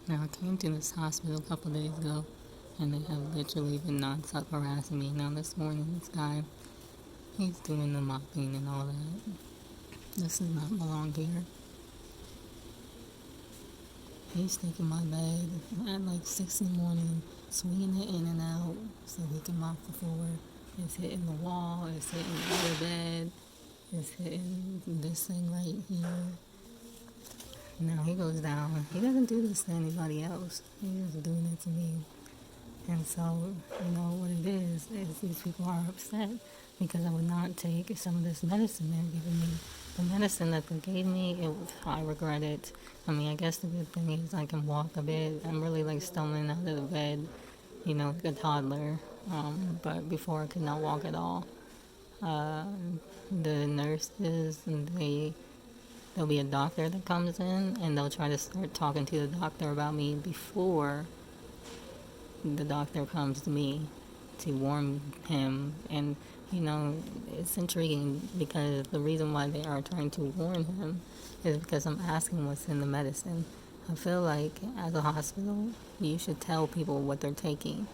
Now, I came to this hospital a couple days ago, and they have literally been nonstop harassing me. Now, this morning, this guy, he's doing the mopping and all that. This does not belong here. He's taking my bed at like 6 in the morning, swinging it in and out so he can mop the floor. It's hitting the wall, it's hitting the other bed, it's hitting this thing right here. Now he goes down. He doesn't do this to anybody else. He's just doing it to me. And so, what it is these people are upset because I would not take some of this medicine they're giving me. The medicine that they gave me, I regret it. I mean, I guess the good thing is I can walk a bit. I'm really like stumbling out of the bed, like a toddler. But before I could not walk at all. Uh, the nurses, there'll be a doctor that comes in and they'll try to start talking to the doctor about me before the doctor comes to me to warn him. And it's intriguing because the reason why they are trying to warn him is because I'm asking what's in the medicine. I feel like as a hospital you should tell people what they're taking.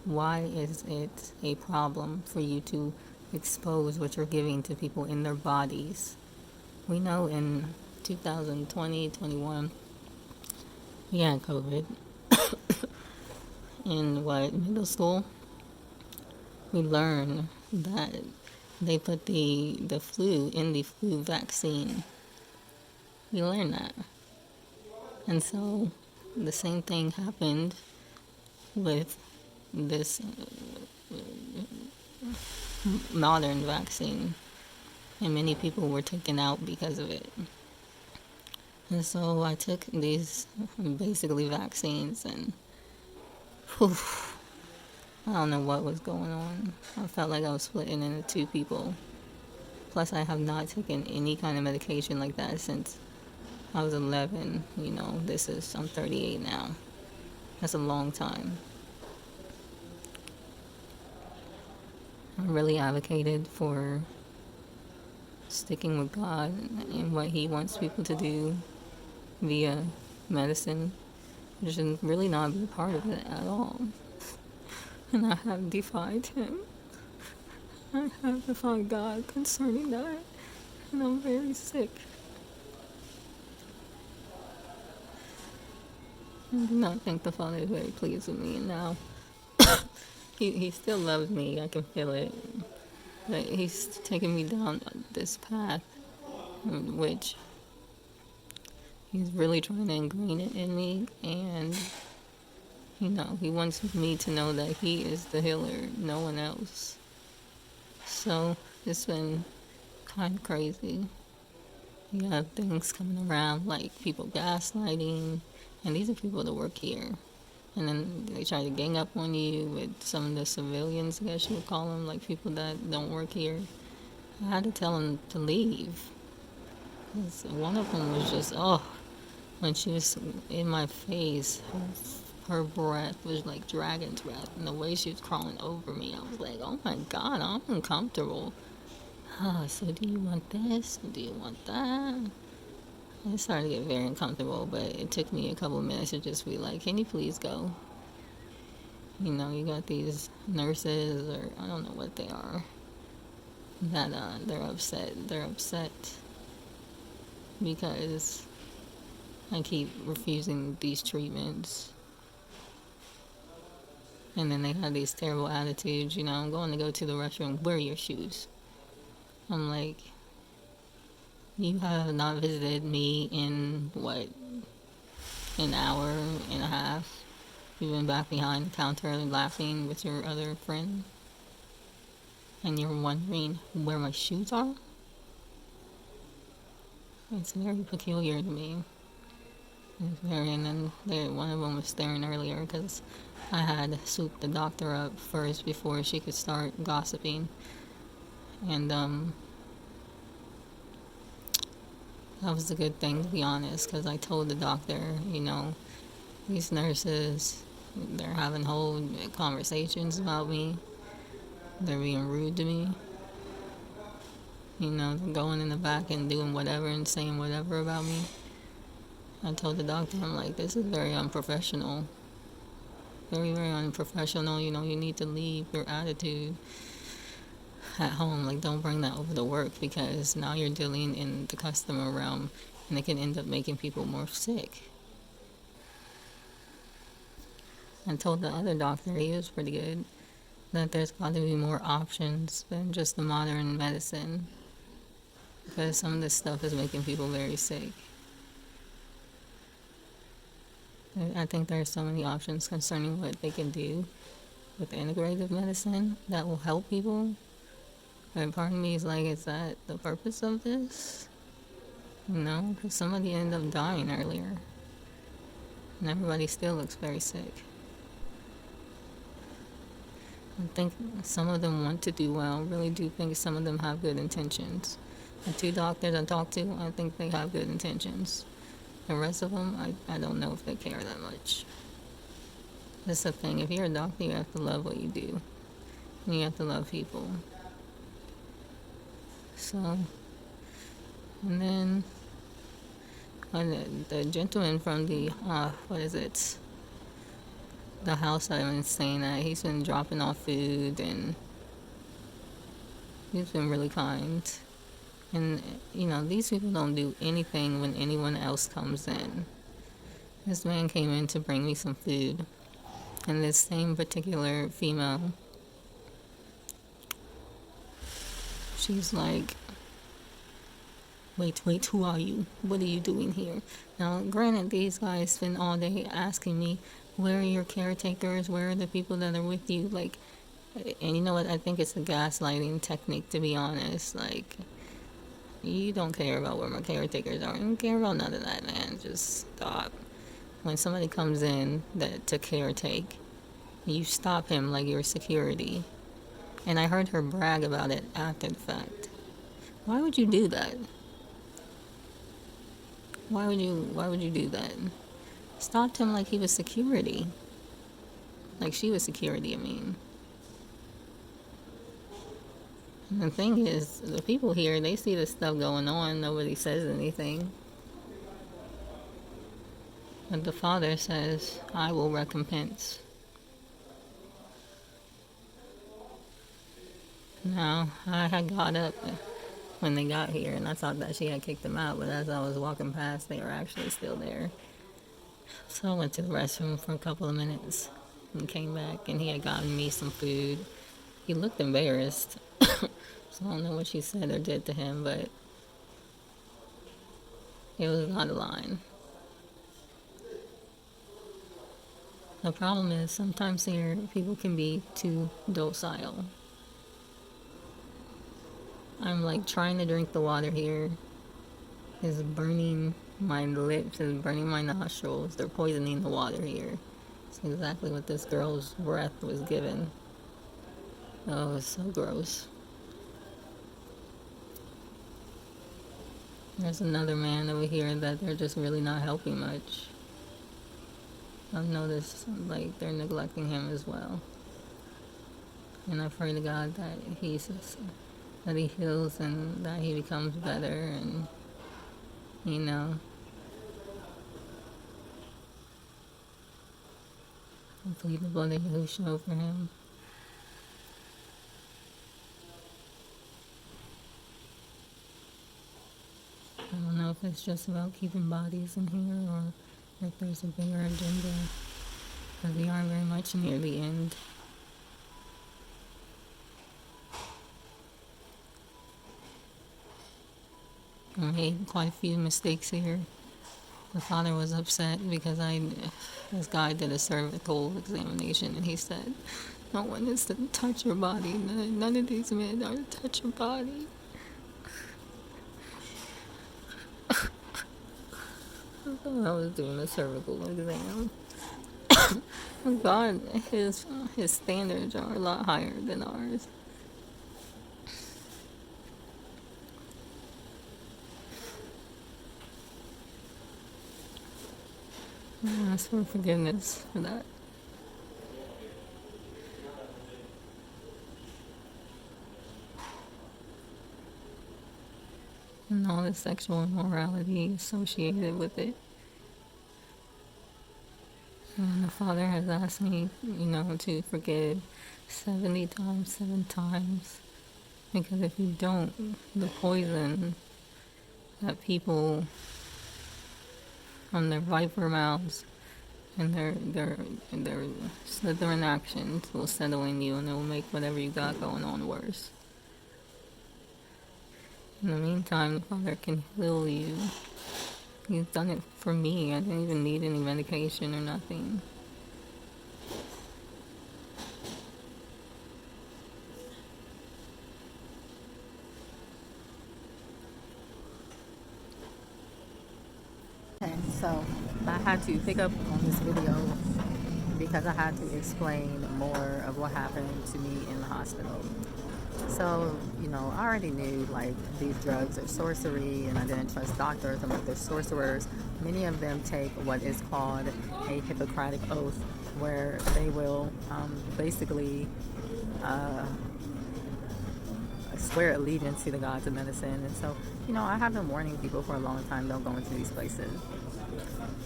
Why is it a problem for you to expose what you're giving to people in their bodies? We know in 2020, 21, we had COVID. In middle school, we learned that they put the flu in the flu vaccine. We learned that. And so the same thing happened with this modern vaccine. And many people were taken out because of it. And so I took these basically vaccines and whew, I don't know what was going on. I felt like I was splitting into two people. Plus, I have not taken any kind of medication like that since I was 11. I'm 38 now. That's a long time. I really advocated for sticking with God and what He wants people to do via medicine. I should really not be a part of it at all. And I have defied Him. I have defied God concerning that. And I'm very sick. I do not think the Father is very pleased with me. And now, he still loves me. I can feel it. But He's taking me down this path, which He's really trying to ingrain it in me. And He wants me to know that He is the healer, no one else. So it's been kind of crazy. You have things coming around like people gaslighting, and these are people that work here. And then they try to gang up on you with some of the civilians, I guess you would call them, like people that don't work here. I had to tell them to leave. 'Cause one of them was just, when she was in my face, her breath was like dragon's breath. And the way she was crawling over me, I was like, oh my God, I'm uncomfortable. So do you want this? Do you want that? I started to get very uncomfortable, but it took me a couple of minutes to just be like, can you please go? You got these nurses, or I don't know what they are, that they're upset. They're upset because I keep refusing these treatments. And then they have these terrible attitudes, I'm going to go to the restroom, wear your shoes. I'm like, you have not visited me in, an hour and a half? You've been back behind the counter laughing with your other friend? And you're wondering where my shoes are? It's very peculiar to me. And then one of them was staring earlier because I had swooped the doctor up first before she could start gossiping. And that was a good thing, to be honest, because I told the doctor, these nurses, they're having whole conversations about me. They're being rude to me. They're going in the back and doing whatever and saying whatever about me. I told the doctor, I'm like, this is very unprofessional. Very, very unprofessional. You know, you need to leave your attitude at home. Like, don't bring that over to work, because now you're dealing in the customer realm and it can end up making people more sick. I told the other doctor, he was pretty good, that there's got to be more options than just the modern medicine, because some of this stuff is making people very sick. I think there are so many options concerning what they can do with integrative medicine that will help people. And part of me is like, is that the purpose of this? No, because somebody ended up dying earlier. And everybody still looks very sick. I think some of them want to do well. Really do think some of them have good intentions. The 2 doctors I talked to, I think they have good intentions. The rest of them, I don't know if they care that much. That's the thing. If you're a doctor, you have to love what you do. And you have to love people. So, and then the gentleman from the, the house I've been staying at, he's been dropping off food, and he's been really kind. And, you know, these people don't do anything when anyone else comes in. This man came in to bring me some food, and this same particular female, she's like, wait, who are you? What are you doing here? Now, granted, these guys spend all day asking me, where are your caretakers? Where are the people that are with you? Like, and you know what? I think it's a gaslighting technique, to be honest. Like, you don't care about where my caretakers are. You don't care about none of that, man. Just stop. When somebody comes in to caretake, you stop him like you're security. And I heard her brag about it after the fact. Why would you do that? Why would you do that? Stopped him like he was security. Like she was security, I mean. And the thing is, the people here, they see this stuff going on, nobody says anything. But the Father says, I will recompense. Now, I had got up when they got here, and I thought that she had kicked them out, but as I was walking past, they were actually still there. So I went to the restroom for a couple of minutes and came back, and he had gotten me some food. He looked embarrassed, so I don't know what she said or did to him, but it was not a line. The problem is sometimes here people can be too docile. I'm like trying to drink the water here. It's burning my lips, it's burning my nostrils. They're poisoning the water here. It's exactly what this girl's breath was given. Oh, it's so gross. There's another man over here that they're just really not helping much. I've noticed like they're neglecting him as well. And I pray to God that he heals and that he becomes better, and you know, I plead the blood of Yahushua over him. I don't know if it's just about keeping bodies in here or if there's a bigger agenda, because we are very much near the end. I made quite a few mistakes here. The Father was upset because this guy did a cervical examination, and he said, no one is to touch your body. None of these men are to touch your body. I thought I was doing a cervical exam. God, his standards are a lot higher than ours. I ask for forgiveness for that. And all the sexual immorality associated with it. And the Father has asked me, to forgive 70 times, 7 times. Because if you don't, the poison that people from their viper mouths and their slithering actions will settle in you, and it will make whatever you got going on worse. In the meantime, the Father can heal you. He's done it for me. I didn't even need any medication or nothing. Okay, so I had to pick up on this video because I had to explain more of what happened to me in the hospital. So, I already knew like these drugs are sorcery, and I didn't trust doctors. I'm like, they're sorcerers. Many of them take what is called a Hippocratic oath, where they will basically swear allegiance to the gods of medicine. And so, I have been warning people for a long time, don't go into these places.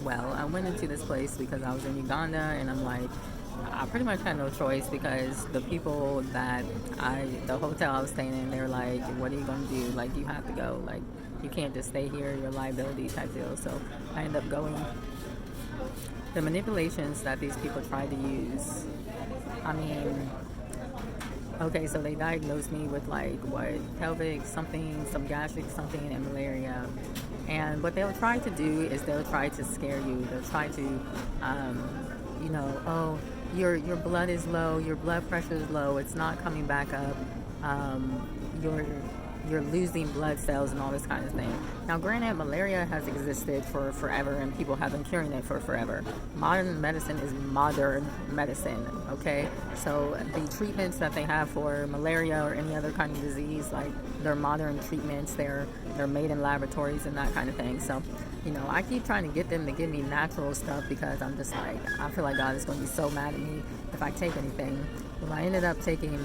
Well, I went into this place because I was in Uganda, and I'm like, I pretty much had no choice, because the people the hotel I was staying in, they're like, what are you going to do? Like, you have to go. Like, you can't just stay here, you're a liability type deal. So I ended up going. The manipulations that these people tried to use, okay, so they diagnosed me with pelvic something, some gastric something, and malaria. And what they'll try to do is they'll try to scare you. They'll try to, oh, your blood is low, your blood pressure is low, it's not coming back up, you're losing blood cells and all this kind of thing. Now, granted, malaria has existed for forever, and people have been curing it for forever. Modern medicine is modern medicine, okay? So the treatments that they have for malaria or any other kind of disease, like, they're modern treatments. They're made in laboratories and that kind of thing. So, I keep trying to get them to give me natural stuff, because I'm just like, I feel like God is going to be so mad at me if I take anything. Well, I ended up taking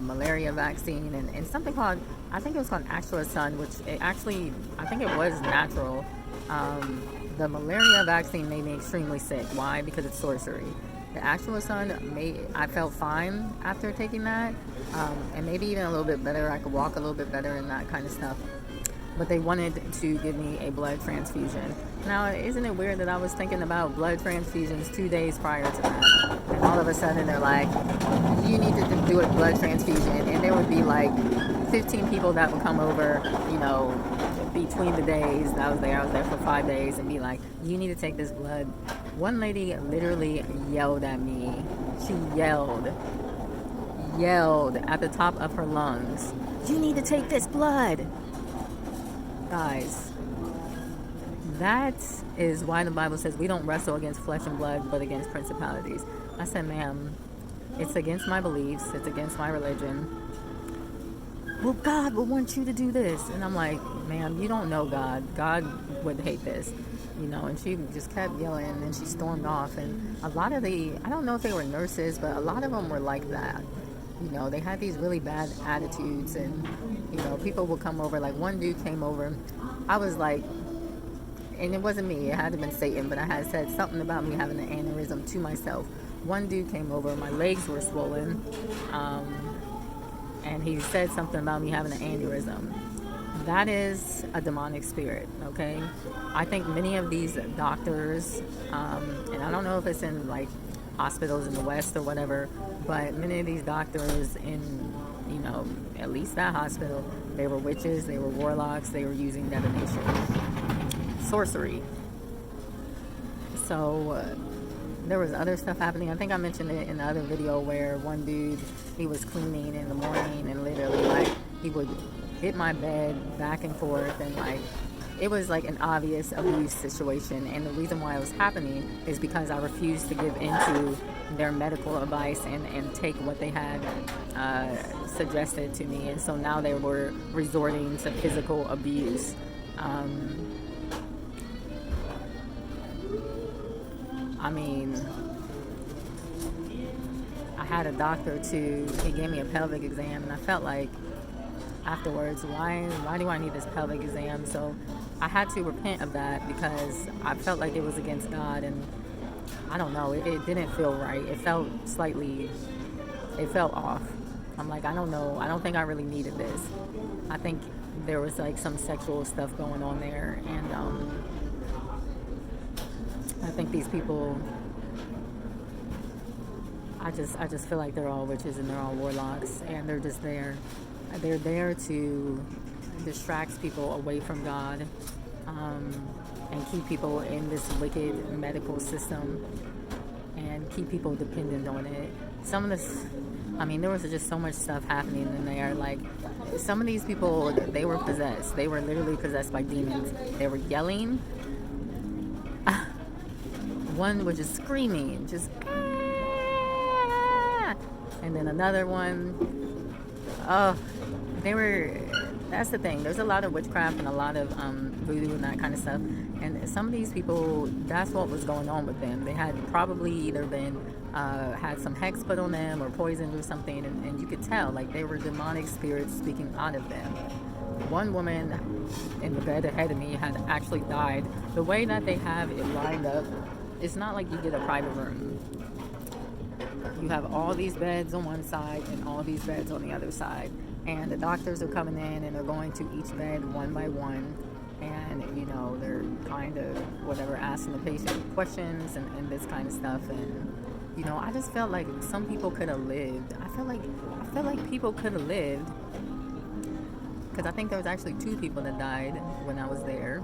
malaria vaccine and something called, I think it was called Actual Sun, which I think it was natural. The malaria vaccine made me extremely sick. Why? Because it's sorcery. The Actual Sun I felt fine after taking that, and maybe even a little bit better. I could walk a little bit better and that kind of stuff. But they wanted to give me a blood transfusion. Now, isn't it weird that I was thinking about blood transfusions 2 days prior to that? And all of a sudden they're like, you need to do a blood transfusion. And there would be like 15 people that would come over, between the days that I was there. I was there for 5 days, and be like, you need to take this blood. One lady literally yelled at me. She yelled at the top of her lungs, you need to take this blood. Guys, that is why the Bible says we don't wrestle against flesh and blood, but against principalities. I said, ma'am, it's against my beliefs, it's against my religion. Well, God will want you to do this. And I'm like, ma'am, you don't know God. God would hate this. And she just kept yelling, and she stormed off. And a lot of I don't know if they were nurses, but a lot of them were like that. They had these really bad attitudes, and, people would come over. Like, one dude came over. I was like, and it wasn't me, it had to have been Satan, but I had said something about me having an aneurysm to myself. One dude came over, my legs were swollen, and he said something about me having an aneurysm. That is a demonic spirit, okay? I think many of these doctors, and I don't know if it's in, like, hospitals in the West or whatever, but many of these doctors in, at least that hospital, they were witches, they were warlocks, they were using divination, sorcery. So there was other stuff happening. I think I mentioned it in the other video, where one dude, he was cleaning in the morning, and literally, he would hit my bed back and forth, and it was like an obvious abuse situation. And the reason why it was happening is because I refused to give into their medical advice and take what they had suggested to me. And so now they were resorting to physical abuse. I had a doctor too. He gave me a pelvic exam, and I felt like afterwards, why do I need this pelvic exam? So I had to repent of that, because I felt like it was against God. And I don't know, it didn't feel right. It felt off. I'm like, I don't know. I don't think I really needed this. I think there was like some sexual stuff going on there. And I think these people, I just feel like they're all witches and they're all warlocks. And they're just there. They're there to distract people away from God. And keep people in this wicked medical system and keep people dependent on it. Some of this, I mean, there was just so much stuff happening in there. Like, some of these people, they were possessed. They were literally possessed by demons. They were yelling. One was just screaming, just, ah! And then another one, oh, they were, that's the thing. There's a lot of witchcraft and a lot of voodoo and that kind of stuff. And some of these people, that's what was going on with them. They had probably either been, had some hex put on them or poisoned or something. And you could tell, like, they were demonic spirits speaking out of them. One woman in the bed ahead of me had actually died. The way that they have it lined up, it's not like you get a private room. You have all these beds on one side and all these beds on the other side. And the doctors are coming in and they're going to each bed one by one. And, you know, they're kind of, whatever, asking the patient questions and this kind of stuff. And, you know, I just felt like some people could have lived. I felt like people could have lived. Because I think there was actually 2 people that died when I was there.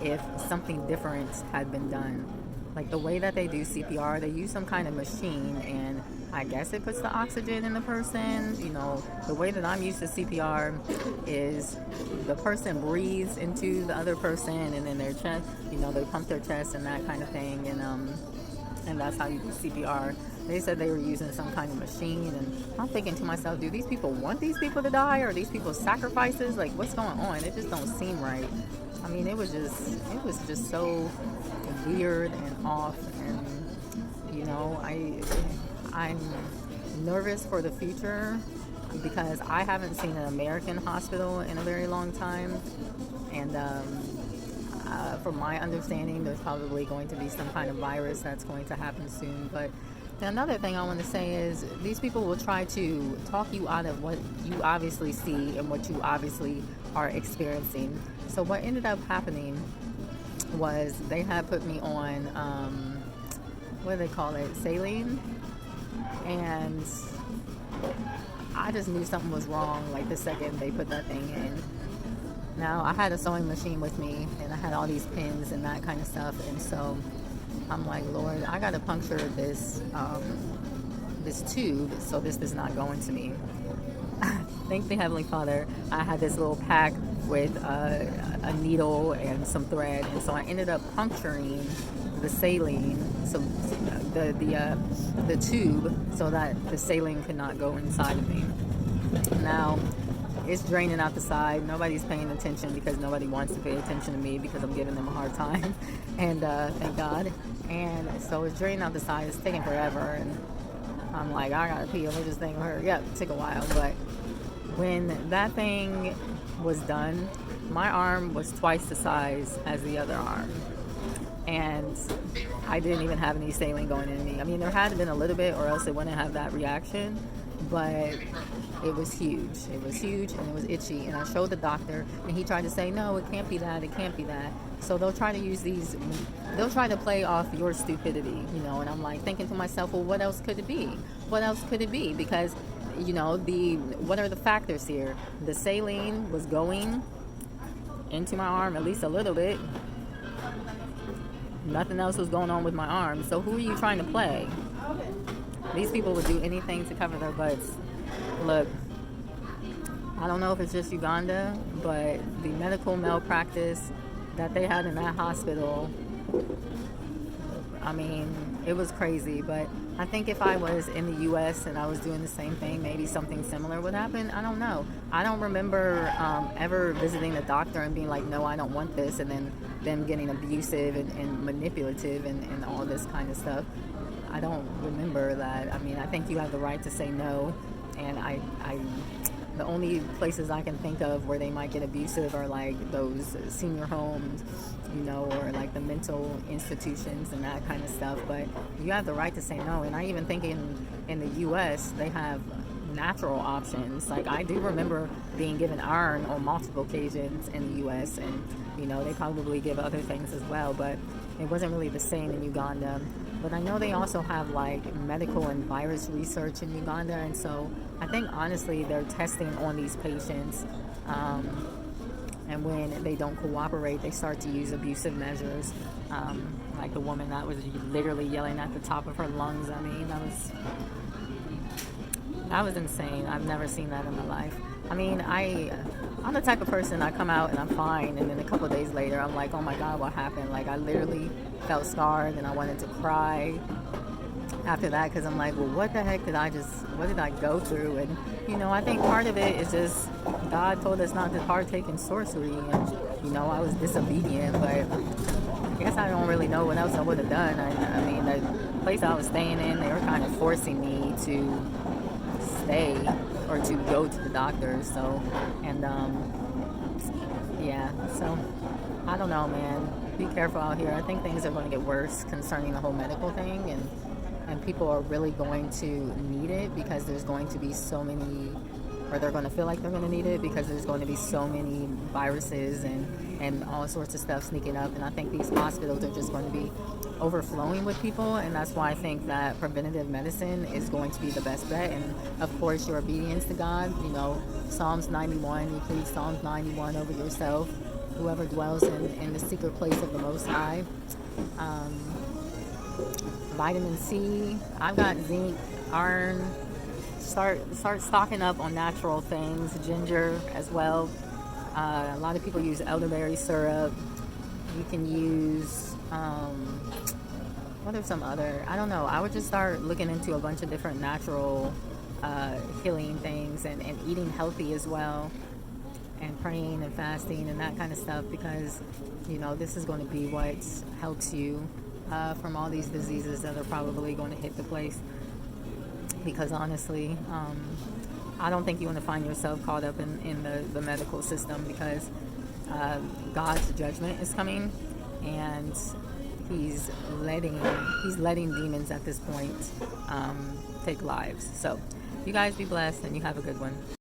If something different had been done. Like the way that they do CPR, they use some kind of machine, and I guess it puts the oxygen in the person. You know, the way that I'm used to CPR is the person breathes into the other person, and then their chest, you know, they pump their chest and that kind of thing, and that's how you do CPR. They said they were using some kind of machine, and I'm thinking to myself, do these people want these people to die, or are these people sacrifices? Like, what's going on? It just don't seem right. I mean, it was just so weird and off, and you know, I'm nervous for the future because I haven't seen an American hospital in a very long time, and from my understanding, there's probably going to be some kind of virus that's going to happen soon. But another thing I want to say is these people will try to talk you out of what you obviously see and what you obviously are experiencing. So what ended up happening was they had put me on, what do they call it, saline, and I just knew something was wrong like the second they put that thing in. Now, I had a sewing machine with me, and I had all these pins and that kind of stuff, and so I'm like, Lord, I gotta puncture this tube so this does not go into me. Thank the Heavenly Father, I had this little pack with a needle and some thread, and so I ended up puncturing the saline, so the tube, so that the saline could not go inside of me. Now, it's draining out the side. Nobody's paying attention because nobody wants to pay attention to me because I'm giving them a hard time, and thank God. And so it's draining out the side. It's taking forever, and I'm like, I gotta pee. Let me just think, hurry up. It took a while, but when that thing was done, my arm was twice the size as the other arm, and I didn't even have any saline going in me. I mean, there had been a little bit, or else it wouldn't have that reaction, but it was huge. It was huge, and it was itchy, and I showed the doctor, and he tried to say, no, it can't be that, it can't be that. So they'll try to use these, they'll try to play off your stupidity, you know, and I'm like thinking to myself, well, what else could it be? What else could it be? Because, you know, what are the factors here? The saline was going into my arm at least a little bit. Nothing else was going on with my arm. So who are you trying to play? These people would do anything to cover their butts. Look, I don't know if it's just Uganda, but the medical malpractice that they had in that hospital, I mean, it was crazy. But I think if I was in the U.S. and I was doing the same thing, maybe something similar would happen. I don't know. I don't remember ever visiting a doctor and being like, no, I don't want this, and then them getting abusive and manipulative and all this kind of stuff. I don't remember that. I mean, I think you have the right to say no, and The only places I can think of where they might get abusive are like those senior homes, or like the mental institutions and that kind of stuff. But you have the right to say no. And I even think in the U.S. they have natural options. Like I do remember being given iron on multiple occasions in the U.S. and they probably give other things as well, but it wasn't really the same in Uganda. But I know they also have like medical and virus research in Uganda, and so I think honestly they're testing on these patients. And when they don't cooperate, they start to use abusive measures, like the woman that was literally yelling at the top of her lungs. I mean, that was insane. I've never seen that in my life. I mean, I'm the type of person, I come out and I'm fine, and then a couple of days later I'm like, oh my god, what happened? Like I literally felt scarred and I wanted to cry after that, because I'm like, well, what the heck what did I go through? And I think part of it is just God told us not to partake in sorcery, and I was disobedient, but I guess I don't really know what else I would have done. I mean, the place I was staying in, they were kind of forcing me to stay or to go to the doctor. So, and yeah, so I don't know, man. Be careful out here. I think things are going to get worse concerning the whole medical thing, and people are really going to need it because there's going to be so many, or they're going to feel like they're going to need it because there's going to be so many viruses and all sorts of stuff sneaking up. And I think these hospitals are just going to be overflowing with people, and that's why I think that preventative medicine is going to be the best bet. And of course, your obedience to God, Psalms 91, you plead Psalms 91 over yourself, whoever dwells in the secret place of the Most High. Vitamin C, I've got zinc, iron. Start stocking up on natural things, ginger as well. A lot of people use elderberry syrup. You can use what are some other, I don't know, I would just start looking into a bunch of different natural healing things, and eating healthy as well, and praying and fasting and that kind of stuff, because this is going to be what helps you from all these diseases that are probably going to hit the place. Because honestly, I don't think you want to find yourself caught up in the medical system, because God's judgment is coming, and he's letting demons at this point take lives. So you guys be blessed, and you have a good one.